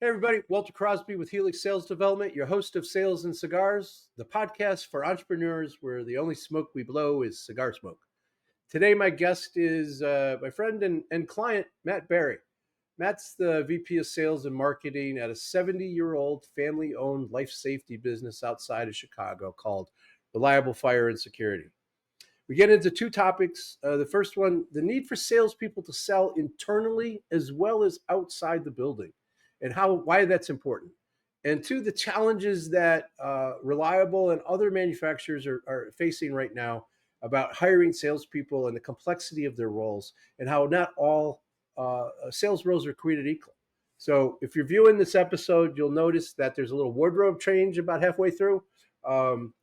Hey, everybody. Walter Crosby with Helix Sales Development, your host of Sales and Cigars, the podcast for entrepreneurs where the only smoke we blow is cigar smoke. Today, my guest is my friend and client, Matt Barry. Matt's the VP of Sales and Marketing at a 70-year-old family owned life safety business outside of Chicago called Reliable Fire and Security. We get into two topics. The first one, the need for salespeople to sell internally as well as outside the building, and why that's important. And two, the challenges that Reliable and other manufacturers are facing right now about hiring salespeople and the complexity of their roles, and how not all sales roles are created equal. So, if you're viewing this episode, you'll notice that there's a little wardrobe change about halfway through.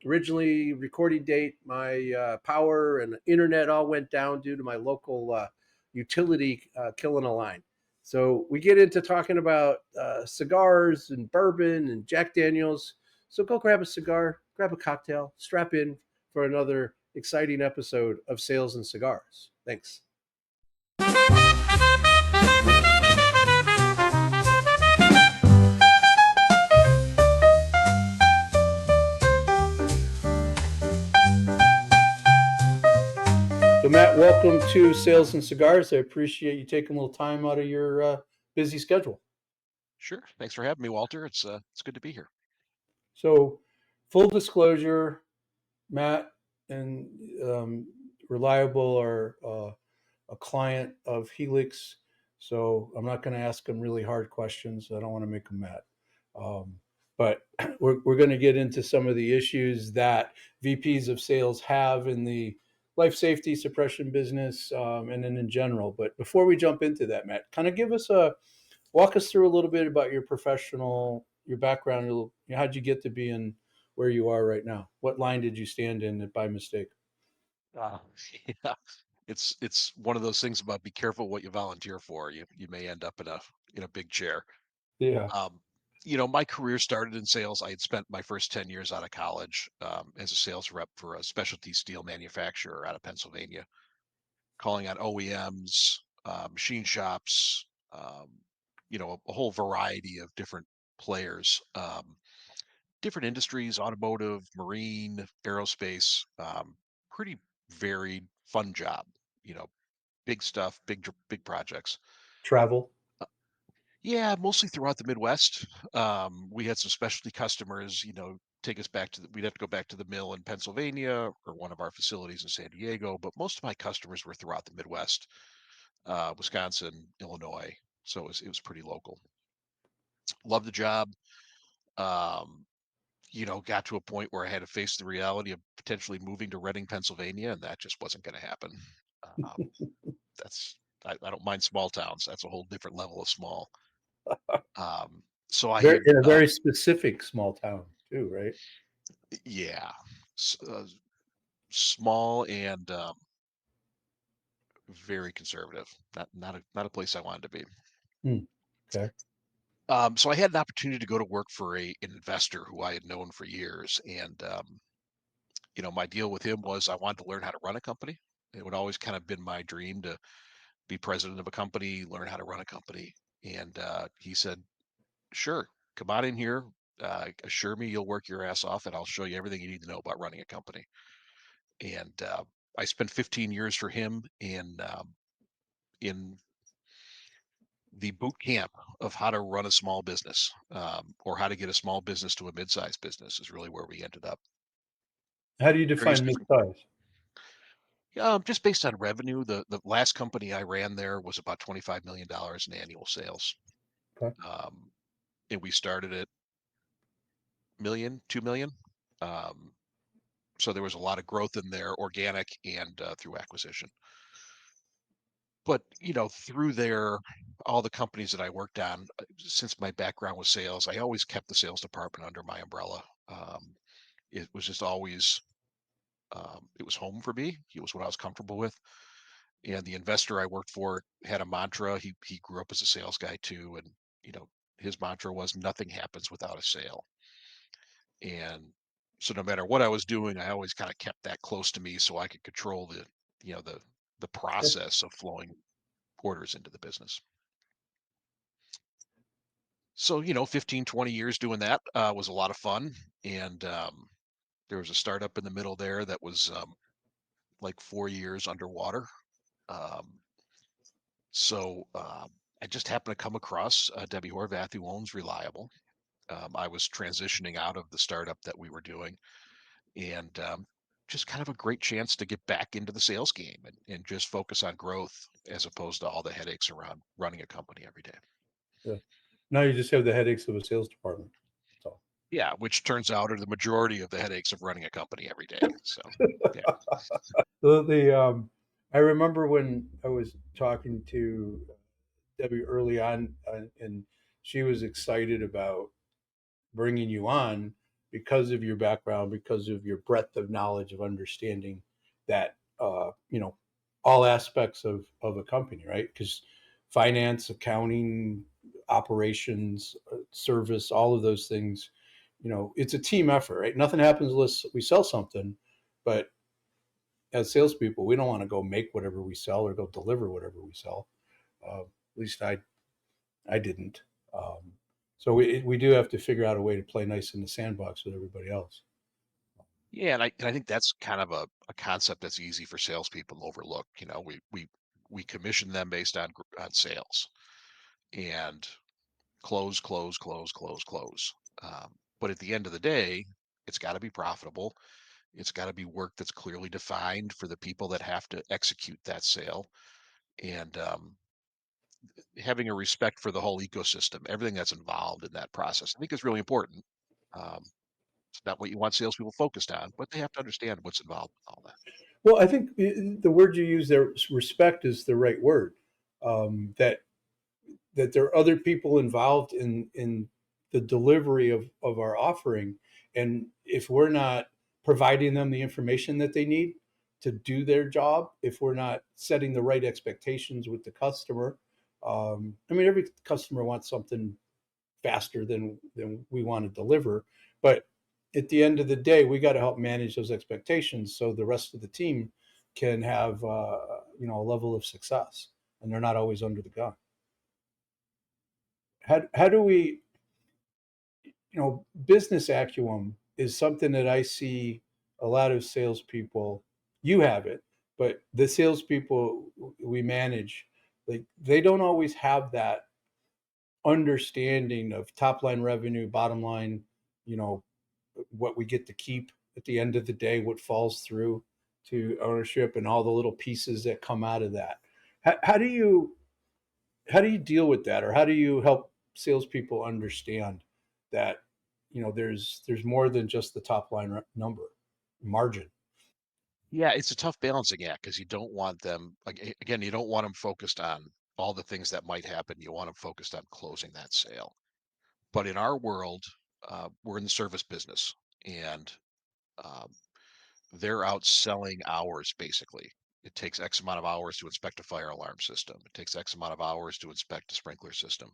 Originally, recording date, my power and internet all went down due to my local utility killing a line. So we get into talking about cigars and bourbon and Jack Daniels. So go grab a cigar, grab a cocktail, strap in for another exciting episode of Sales and Cigars. Thanks. So, Matt, welcome to Sales and Cigars. I appreciate you taking a little time out of your busy schedule. Sure. Thanks for having me, Walter. It's good to be here. So, full disclosure, Matt and Reliable are a client of Helix. So, I'm not going to ask them really hard questions. I don't want to make them mad. But we're going to get into some of the issues that VPs of sales have in the life safety suppression business, and then in general. But before we jump into that, Matt, kind of walk us through a little bit about your background. How'd you get to be in where you are right now? What line did you stand in by mistake? Uh, yeah, it's one of those things about be careful what you volunteer for. You may end up in a big chair. Yeah, Um, my career started in sales. I had spent my first 10 years out of college as a sales rep for a specialty steel manufacturer out of Pennsylvania, calling on OEMs, machine shops, a whole variety of different players. Different industries, automotive, marine, aerospace, pretty varied, fun job, you know, big stuff, big projects. travel. Uh, Yeah, mostly throughout the Midwest. We had some specialty customers, take us back we'd have to go back to the mill in Pennsylvania or one of our facilities in San Diego, but most of my customers were throughout the Midwest, Wisconsin, Illinois. So it was pretty local. Loved the job. Um, got to a point where I had to face the reality of potentially moving to Reading, Pennsylvania, and that just wasn't going to happen. Um, I don't mind small towns. That's a whole different level of small. So I Very, had, in a very specific small town too, right? yeah, s- uh, small and very conservative. Not a place I wanted to be. Hmm. Okay. So I had an opportunity to go to work for an investor who I had known for years, and my deal with him was I wanted to learn how to run a company. It would always kind of been my dream to be president of a company, learn how to run a company. And he said, sure, come on in here. Assure me you'll work your ass off and I'll show you everything you need to know about running a company. And I spent 15 years for him in the boot camp of how to run a small business, or how to get a small business to a mid-sized business is really where we ended up. How do you Various define different, mid-size? just based on revenue. The last company I ran there was about $25 million in annual sales. Okay. Um, and we started at 2 million. Um, so there was a lot of growth in there, organic and through acquisition. But through there, all the companies that I worked on, since my background was sales, I always kept the sales department under my umbrella. It was just always, it was home for me. It was what I was comfortable with. And the investor I worked for had a mantra. He grew up as a sales guy too, and his mantra was nothing happens without a sale. And so no matter what I was doing, I always kind of kept that close to me so I could control you know, the the process of flowing orders into the business. So, 15, 20 years doing that was a lot of fun. And there was a startup in the middle there that was like 4 years underwater. Um, so I just happened to come across Debbie Horvath, who owns Reliable. I was transitioning out of the startup that we were doing, and just kind of a great chance to get back into the sales game and just focus on growth as opposed to all the headaches around running a company every day. Yeah. Now you just have the headaches of a sales department. That's all. Yeah, which turns out are the majority of the headaches of running a company every day. So, yeah. I remember when I was talking to Debbie early on, and she was excited about bringing you on because of your background, because of your breadth of knowledge of understanding that all aspects of a company, right? Because finance, accounting, operations, service, all of those things, it's a team effort, right? Nothing happens unless we sell something, but as salespeople, we don't want to go make whatever we sell or go deliver whatever we sell. At least I didn't. Um, so we do have to figure out a way to play nice in the sandbox with everybody else. Yeah, and I think that's kind of a concept that's easy for salespeople to overlook. We commission them based on on sales and close, close, close, close, close. But at the end of the day, it's got to be profitable. It's got to be work that's clearly defined for the people that have to execute that sale. And having a respect for the whole ecosystem, everything that's involved in that process, I think is really important. Um, it's not what you want salespeople focused on, but they have to understand what's involved with all that. Well, I think the word you use there, respect, is the right word. That there are other people involved in the delivery of our offering, and if we're not providing them the information that they need to do their job, if we're not setting the right expectations with the customer, I mean, every customer wants something faster than we want to deliver, but at the end of the day, we got to help manage those expectations so the rest of the team can have a level of success, and they're not always under the gun. How do we, business acumen is something that I see a lot of salespeople. You have it, but the salespeople we manage, like, they don't always have that understanding of top line revenue, bottom line, you know, what we get to keep at the end of the day, what falls through to ownership, and all the little pieces that come out of that. How do you deal with that, or how do you help salespeople understand that there's more than just the top line number margin? Yeah, it's a tough balancing act because you don't want them, like, again, you don't want them focused on all the things that might happen. You want them focused on closing that sale. But in our world, we're in the service business, and um, they're out selling hours basically. It takes X amount of hours to inspect a fire alarm system. It takes X amount of hours to inspect a sprinkler system.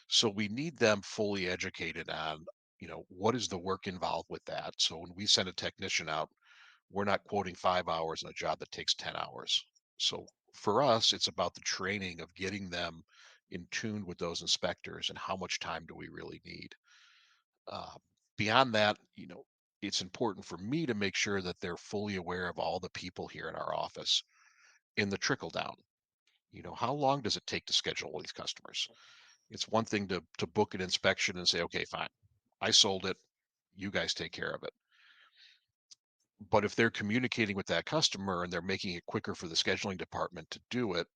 So we need them fully educated on, what is the work involved with that. So when we send a technician out, we're not quoting 5 hours on a job that takes 10 hours. So for us, it's about the training of getting them in tune with those inspectors and how much time do we really need. Uh, Beyond that, it's important for me to make sure that they're fully aware of all the people here in our office in the trickle down. How long does it take to schedule all these customers? It's one thing to book an inspection and say, okay, fine, I sold it. You guys take care of it. But if they're communicating with that customer and they're making it quicker for the scheduling department to do it,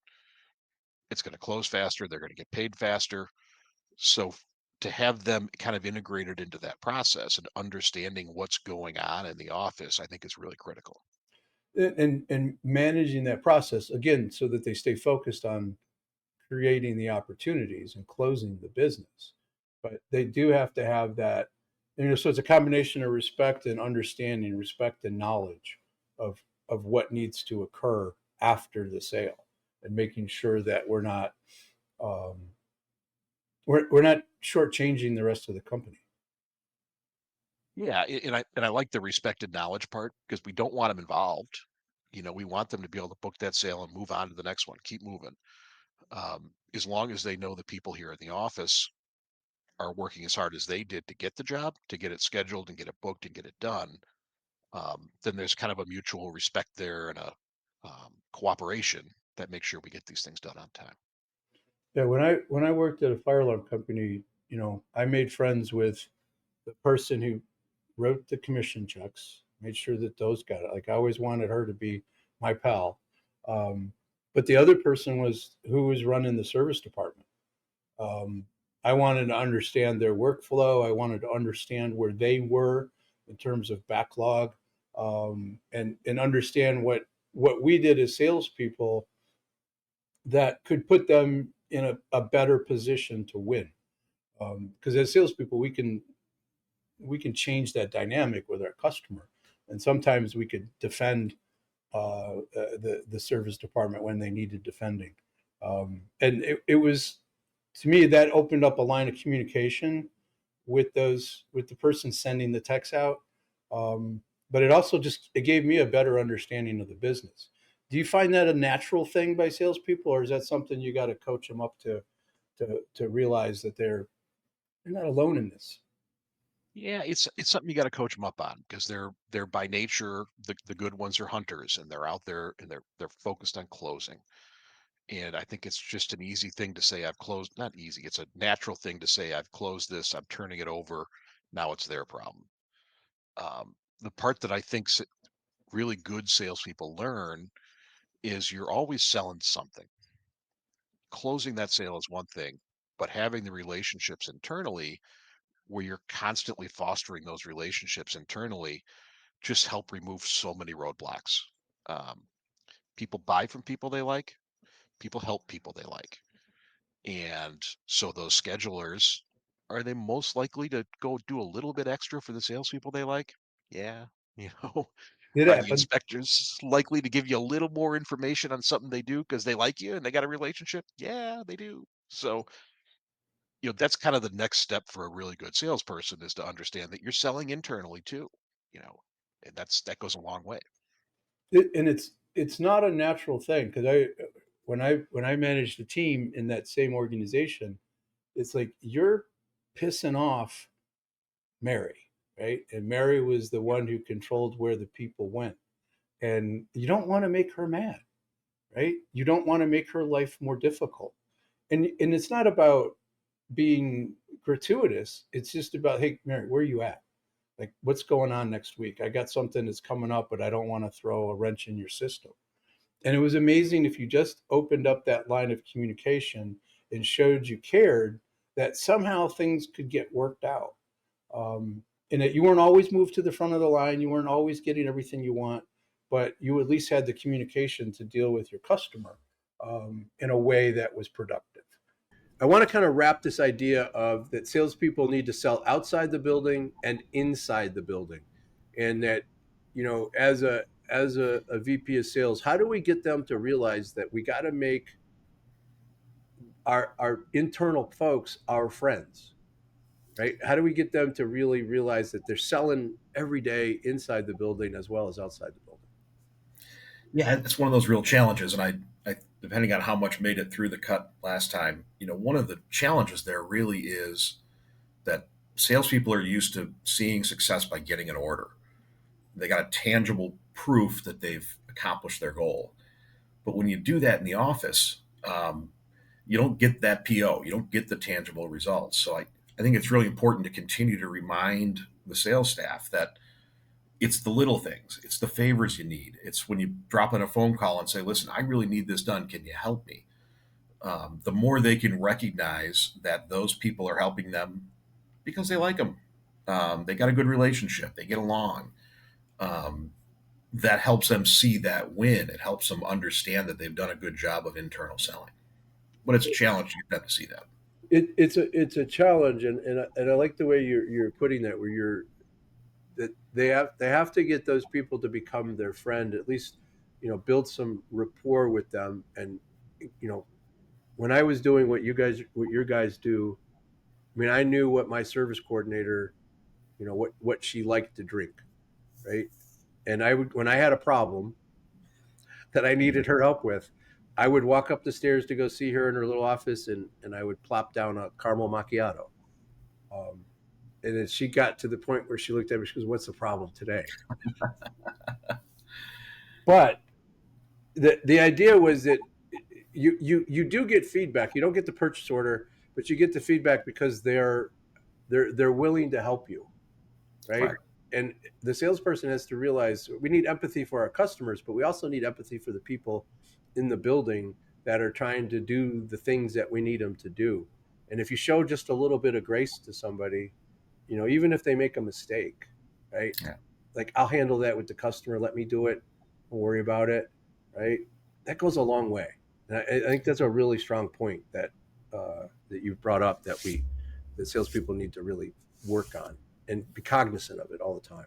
it's going to close faster. They're going to get paid faster. So to have them kind of integrated into that process and understanding what's going on in the office, I think is really critical. And managing that process again so that they stay focused on creating the opportunities and closing the business. But they do have to have that, so it's a combination of respect and understanding, respect and knowledge of what needs to occur after the sale, and making sure that um, we're not shortchanging the rest of the company. Yeah, and I like the respected knowledge part because we don't want them involved. We want them to be able to book that sale and move on to the next one, keep moving. As long as they know the people here in the office, are working as hard as they did to get the job, to get it scheduled and get it booked and get it done, then there's kind of a mutual respect there and a cooperation that makes sure we get these things done on time. Yeah, when I worked at a fire alarm company, I made friends with the person who wrote the commission checks, made sure that those got it. Like I always wanted her to be my pal. Um, but the other person was who was running the service department. Um, I wanted to understand their workflow. I wanted to understand where they were in terms of backlog, and understand what we did as salespeople that could put them in a better position to win. Because as salespeople, we can change that dynamic with our customer, and sometimes we could defend the service department when they needed defending. And it was, to me, that opened up a line of communication with the person sending the text out. But it also just it gave me a better understanding of the business. Do you find that a natural thing by salespeople, or is that something you got to coach them up to realize that they're not alone in this? Yeah, it's something you got to coach them up on because they're by nature the good ones are hunters and they're out there and they're focused on closing. And I think it's just an easy thing to say I've closed, not easy, it's a natural thing to say I've closed this, I'm turning it over. Now it's their problem. The part that I think really good salespeople learn is you're always selling something. Closing that sale is one thing, but having the relationships internally where you're constantly fostering those relationships internally just help remove so many roadblocks. Um, People buy from people they like, people help people they like. And so those schedulers, are they most likely to go do a little bit extra for the salespeople they like? Yeah. You know, It are the happened. inspectors likely to give you a little more information on something they do because they like you and they got a relationship? Yeah, they do. So, that's kind of the next step for a really good salesperson is to understand that you're selling internally too, you know, and that goes a long way. And it's not a natural thing because when I managed a team in that same organization, it's like you're pissing off Mary, right? And Mary was the one who controlled where the people went, and you don't want to make her mad, right? You don't want to make her life more difficult, and it's not about being gratuitous. It's just about, hey, Mary, where are you at? Like, what's going on next week? I got something that's coming up, but I don't want to throw a wrench in your system. And it was amazing if you just opened up that line of communication and showed you cared, that somehow things could get worked out. And that you weren't always moved to the front of the line, you weren't always getting everything you want, but you at least had the communication to deal with your customer in a way that was productive. I want to kind of wrap this idea of that salespeople need to sell outside the building and inside the building, and that as a VP of sales, how do we get them to realize that we got to make our internal folks our friends, right? How do we get them to really realize that they're selling every day inside the building as well as outside the building? Yeah, it's one of those real challenges, and I depending on how much made it through the cut last time, one of the challenges there really is that salespeople are used to seeing success by getting an order. They got a tangible proof that they've accomplished their goal. But when you do that in the office, you don't get that PO. You don't get the tangible results. So I think it's really important to continue to remind the sales staff that it's the little things, it's the favors you need. It's when you drop in a phone call and say, listen, I really need this done. Can you help me? The more they can recognize that those people are helping them because they like them, they got a good relationship, they get along. Um, that helps them see that win. It helps them understand that they've done a good job of internal selling. But it's a challenge to get them to see that. It's a challenge, and I like the way you're putting that, where you're that they have to get those people to become their friend, at least build some rapport with them. And you know when I was doing what your guys do, I mean, I knew what my service coordinator, what she liked to drink, right? And I would, when I had a problem that I needed her help with, I would walk up the stairs to go see her in her little office, and I would plop down a caramel macchiato, And then she got to the point where she looked at me, she goes, "What's the problem today?" But the idea was that you do get feedback. You don't get the purchase order, but you get the feedback because they're willing to help you, right? Right. And the salesperson has to realize we need empathy for our customers, but we also need empathy for the people in the building that are trying to do the things that we need them to do. And if you show just a little bit of grace to somebody, even if they make a mistake, right? Yeah. Like, I'll handle that with the customer. Let me do it. Don't worry about it, right? That goes a long way. And I think that's a really strong point that you've brought up that salespeople need to really work on and be cognizant of it all the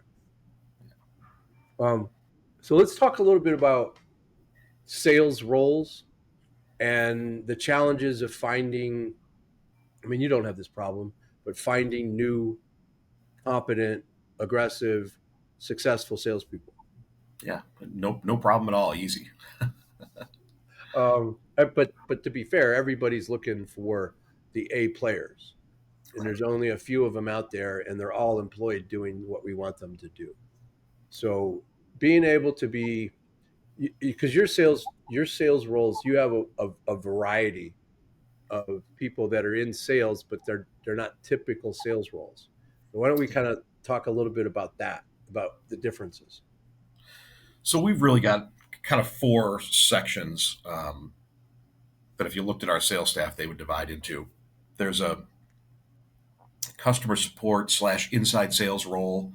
time. So let's talk a little bit about sales roles and the challenges of finding. I mean, you don't have this problem, but finding new, competent, aggressive, successful salespeople. Yeah. No problem at all. Easy. But to be fair, everybody's looking for the A players, and there's only a few of them out there, and they're all employed doing what we want them to do. So being able to be, because your sales roles, you have a variety of people that are in sales, but they're not typical sales roles. So why don't we kind of talk a little bit about that, about the differences? So we've really got kind of four sections that if you looked at our sales staff, they would divide into. There's a customer support / inside sales role.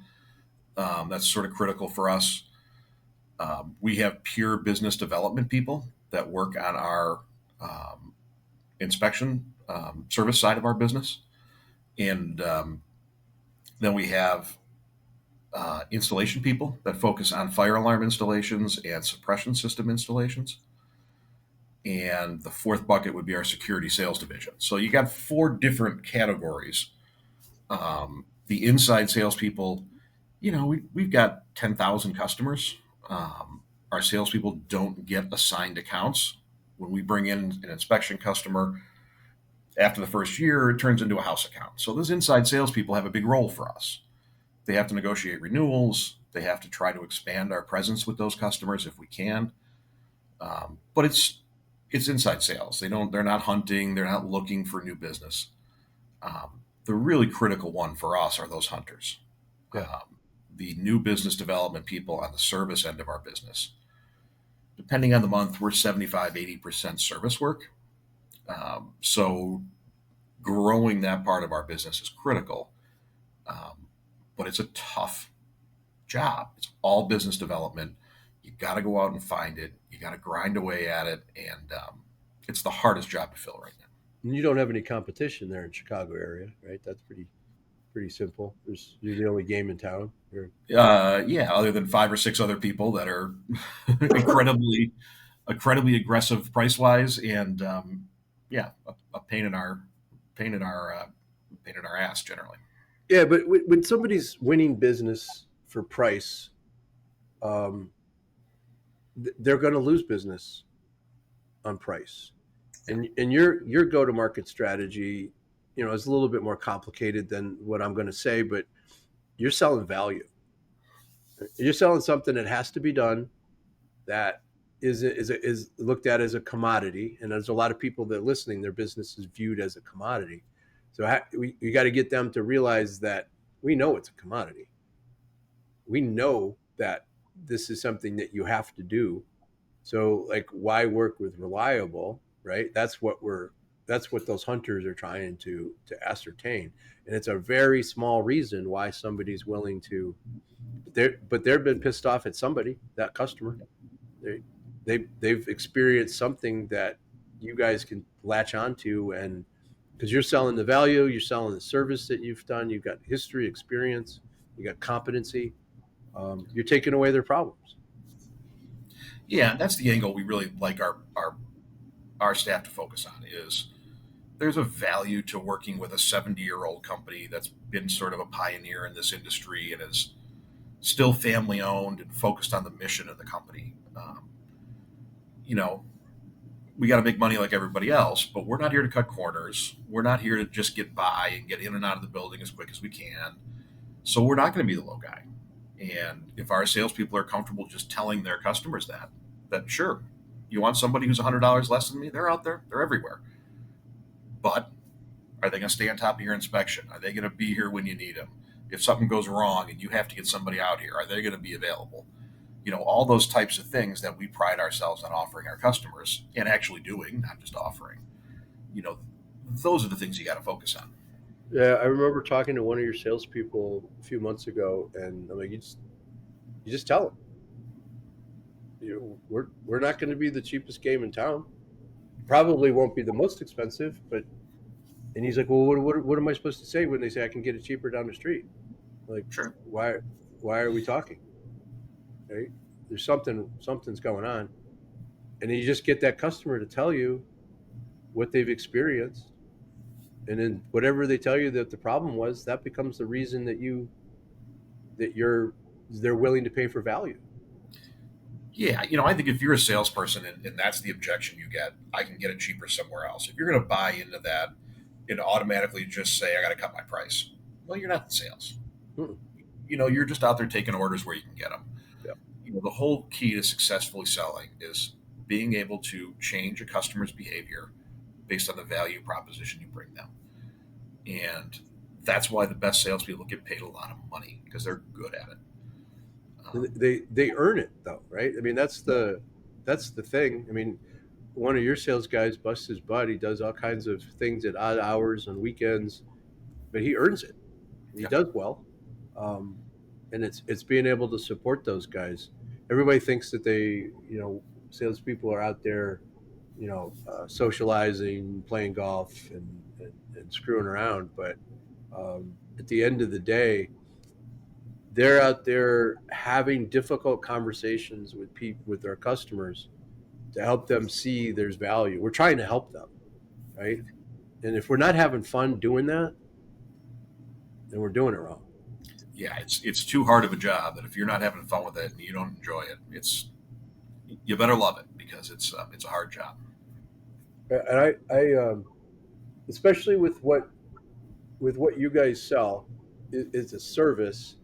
That's sort of critical for us. We have pure business development people that work on our inspection service side of our business. And then we have installation people that focus on fire alarm installations and suppression system installations. And the fourth bucket would be our security sales division. So you got four different categories. The inside salespeople, we've got 10,000 customers. Our salespeople don't get assigned accounts. When we bring in an inspection customer, after the first year, it turns into a house account. So those inside salespeople have a big role for us. They have to negotiate renewals. They have to try to expand our presence with those customers if we can. But it's inside sales. They're not hunting. They're not looking for new business. The really critical one for us are those hunters. Yeah. The new business development people on the service end of our business. Depending on the month, we're 75-80% service work. So growing that part of our business is critical. But it's a tough job. It's all business development. You got to go out and find it. You got to grind away at it. And it's the hardest job to fill right now. And you don't have any competition there in Chicago area, right? That's pretty simple. You're the only game in town. Yeah, other than 5 or 6 other people that are incredibly aggressive price wise, and a pain in our ass generally. Yeah, but when somebody's winning business for price, they're going to lose business on price. And your go-to-market strategy, is a little bit more complicated than what I'm going to say, but you're selling value. You're selling something that has to be done, that is looked at as a commodity, and there's a lot of people that are listening, their business is viewed as a commodity. So you got to get them to realize that we know it's a commodity. We know that this is something that you have to do. So, like, why work with reliable, right? That's what those hunters are trying to ascertain. And it's a very small reason why somebody's willing to, but they've been pissed off at somebody, that customer. They've experienced something that you guys can latch onto, and because you're selling the value, you're selling the service that you've done, you've got history, experience, you got competency, you're taking away their problems. Yeah, that's the angle we really like our staff to focus on. Is there's a value to working with a 70-year-old company that's been sort of a pioneer in this industry and is still family owned and focused on the mission of the company. we got to make money like everybody else, but we're not here to cut corners. We're not here to just get by and get in and out of the building as quick as we can. So we're not going to be the low guy. And if our salespeople are comfortable just telling their customers that sure, you want somebody who's $100 less than me, they're out there, they're everywhere. But are they going to stay on top of your inspection? Are they going to be here when you need them? If something goes wrong and you have to get somebody out here, are they going to be available? All those types of things that we pride ourselves on offering our customers and actually doing, not just offering. Those are the things you got to focus on. Yeah, I remember talking to one of your salespeople a few months ago, and I'm like, you just tell them, we're not going to be the cheapest game in town. Probably won't be the most expensive, but. And he's like, well, what am I supposed to say when they say I can get it cheaper down the street? Like, Sure. Why are we talking? Right? There's something's going on, and then you just get that customer to tell you what they've experienced, and then whatever they tell you that the problem was, that becomes the reason they're willing to pay for value. Yeah, I think if you're a salesperson and that's the objection you get, I can get it cheaper somewhere else. If you're going to buy into that and automatically just say, I got to cut my price, well, you're not in sales. Hmm. You're just out there taking orders where you can get them. Yeah. The whole key to successfully selling is being able to change a customer's behavior based on the value proposition you bring them. And that's why the best salespeople get paid a lot of money, because they're good at it. They earn it though, right? I mean, that's the thing. I mean, one of your sales guys busts his butt. He does all kinds of things at odd hours on weekends, but he earns it. He does well, and it's being able to support those guys. Everybody thinks that salespeople are out there, socializing, playing golf, and screwing around. But at the end of the day, they're out there having difficult conversations with their customers to help them see there's value. We're trying to help them, right? And if we're not having fun doing that, then we're doing it wrong. Yeah, it's too hard of a job that if you're not having fun with it and you don't enjoy it, you better love it, because it's a hard job. And I especially with what you guys sell, it's a service,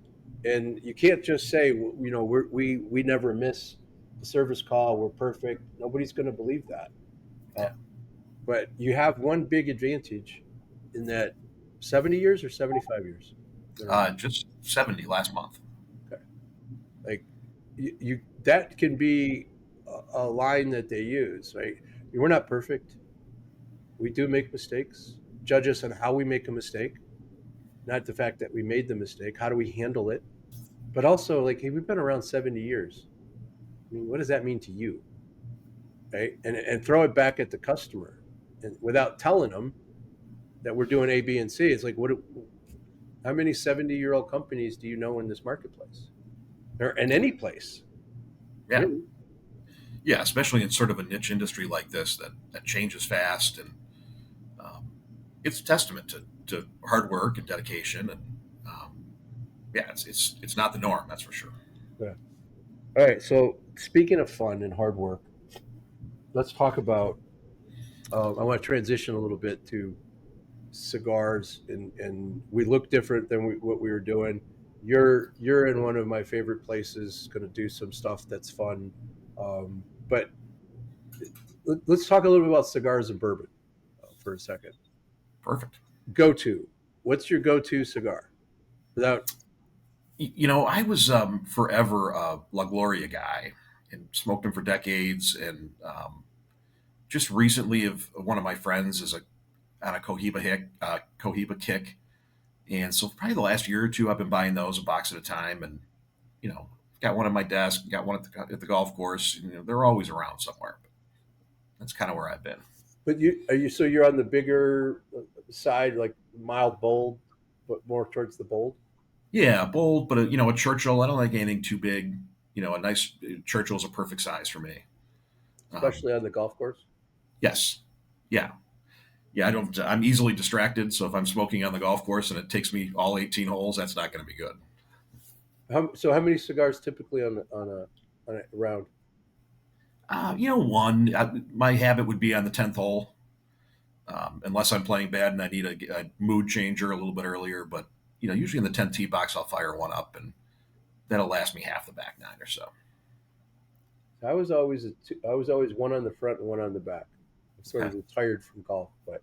and you can't just say, we never miss the service call, we're perfect. Nobody's going to believe that. Yeah. But you have one big advantage in that 70 years or 75 years? Just 70 last month. Okay. Like you that can be a line that they use, right? We're not perfect. We do make mistakes. Judge us on how we make a mistake, not the fact that we made the mistake. How do we handle it? But also, like, hey, we've been around 70 years. I mean, what does that mean to you? Right? And throw it back at the customer, and without telling them that we're doing A, B, and C. It's like, how many 70-year-old companies do you know in this marketplace, or in any place? Yeah. Really? Yeah, especially in sort of a niche industry like this that changes fast, and it's a testament to hard work and dedication, and yeah, it's not the norm, that's for sure. Yeah. All right. So speaking of fun and hard work, let's talk about. I want to transition a little bit to cigars, and we look different than what we were doing. You're in one of my favorite places, going to do some stuff that's fun, but let's talk a little bit about cigars and bourbon for a second. Perfect. What's your go-to cigar? Without, I was forever a La Gloria guy and smoked them for decades, and just recently, one of my friends is on a Cohiba kick, and so probably the last year or two, I've been buying those a box at a time, and got one on my desk, got one at the golf course. They're always around somewhere. But that's kind of where I've been. but you're on the bigger side, like mild bold, but more towards the bold. Yeah, bold, but a Churchill. I don't like anything too big. A nice Churchill's a perfect size for me. Especially on the golf course. Yes. Yeah. Yeah, I'm easily distracted. So if I'm smoking on the golf course and it takes me all 18 holes, that's not going to be good. How many cigars typically on a round? My habit would be on the 10th hole, unless I'm playing bad and I need a mood changer a little bit earlier. But usually in the 10th tee box, I'll fire one up, and that'll last me half the back nine or so. I was always one on the front and one on the back. I'm sort of retired from golf, but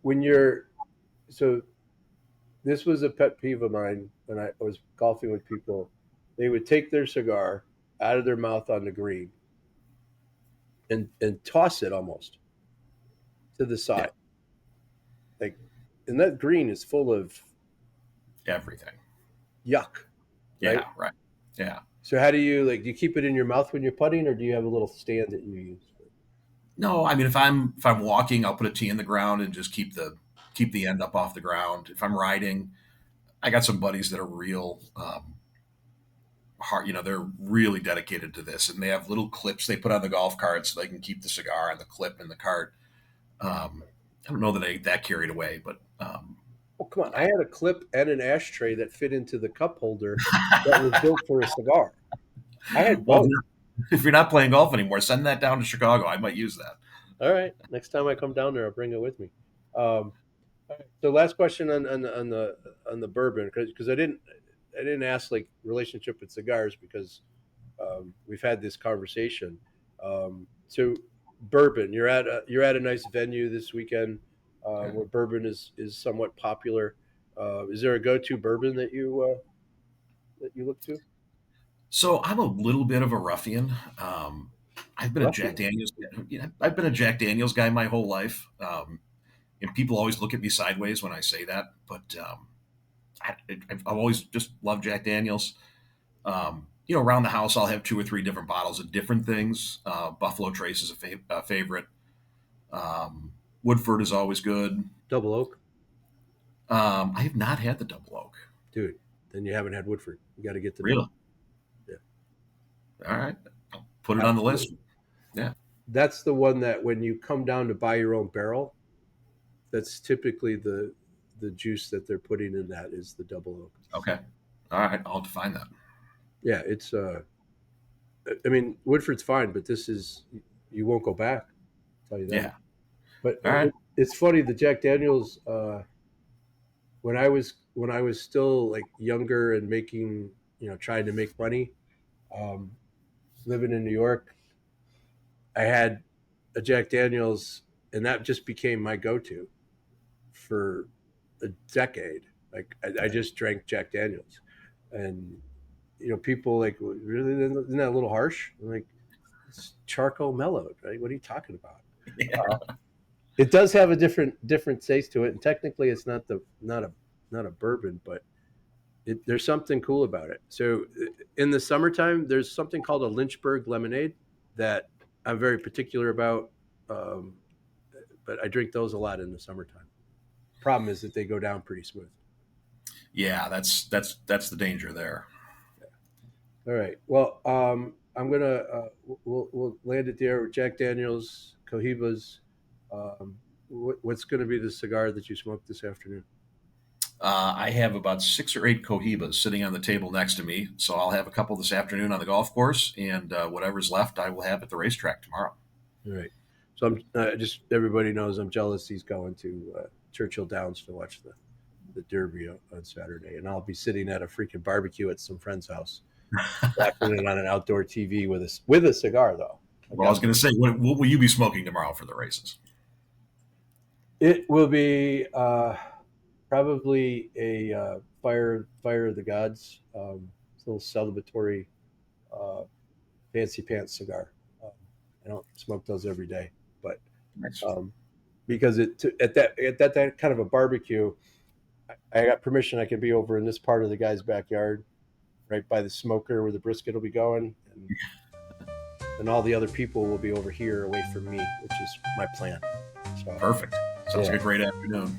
when you're so this was a pet peeve of mine when I was golfing with people. They would take their cigar out of their mouth on the green and toss it almost to the side. Like, and that green is full of Everything. yuck. Yeah, right. Yeah. So how do you do you keep it in your mouth when you're putting, or do you have a little stand that you use? No, I mean if I'm walking, I'll put a tee in the ground and just keep the end up off the ground. If I'm riding, I got some buddies that are real hard. They're really dedicated to this, and they have little clips they put on the golf cart so they can keep the cigar on the clip in the cart. I don't know that I get that carried away, but Oh, come on. I had a clip and an ashtray that fit into the cup holder that was built for a cigar. I had both. If you're not playing golf anymore, send that down to Chicago. I might use that. All right. Next time I come down there, I'll bring it with me. So last question on the bourbon, because I didn't ask relationship with cigars because we've had this conversation. So bourbon, you're at a nice venue this weekend where bourbon is somewhat popular. Is there a go-to bourbon that you look to? So I'm a little bit of a ruffian. I've been Ruffian. a Jack Daniels. I've been a Jack Daniels guy my whole life, and people always look at me sideways when I say that. But I've always just loved Jack Daniels. Around the house, I'll have 2 or 3 different bottles of different things. Buffalo Trace is a favorite. Woodford is always good. Double oak, I have not had the double oak. dude. Then you haven't had Woodford. You got to get the Really? Yeah. All right. I'll put it on the list. Yeah. That's the one that when you come down to buy your own barrel, that's typically the juice that they're putting in that is the double oak. Okay. All right. I'll define that. Yeah, it's I mean, Woodford's fine, but this is you won't go back. I'll tell you that. Yeah. But All right. it's funny, the Jack Daniels when I was still younger and making, trying to make money, living in New York, I had a Jack Daniels, and that just became my go-to for a decade. I just drank Jack Daniels, and people really, isn't that a little harsh? I'm like, it's charcoal mellowed, right? What are you talking about? Yeah. It does have a different taste to it, and technically, it's not a bourbon, but there's something cool about it. So, in the summertime, there's something called a Lynchburg lemonade that I'm very particular about, but I drink those a lot in the summertime. Problem is that they go down pretty smooth. Yeah, that's the danger there. All right. Well, I'm gonna we'll land it there with Jack Daniels, Cohibas. What's going to be the cigar that you smoked this afternoon? I have about 6 or 8 Cohibas sitting on the table next to me, so I'll have a couple this afternoon on the golf course, and whatever's left, I will have at the racetrack tomorrow. All right. So I'm just everybody knows I'm jealous. He's going to Churchill Downs to watch the Derby on Saturday, and I'll be sitting at a freaking barbecue at some friend's house, watching it on an outdoor TV with a cigar, though. Well, I was going to say, what will you be smoking tomorrow for the races? It will be probably a Fire of the Gods, little celebratory fancy pants cigar. I don't smoke those every day, but Nice. because at that kind of a barbecue, I got permission. I can be over in this part of the guy's backyard, right by the smoker where the brisket will be going, and all the other people will be over here away from me, which is my plan. So, Perfect. Sounds Yeah. like a great afternoon.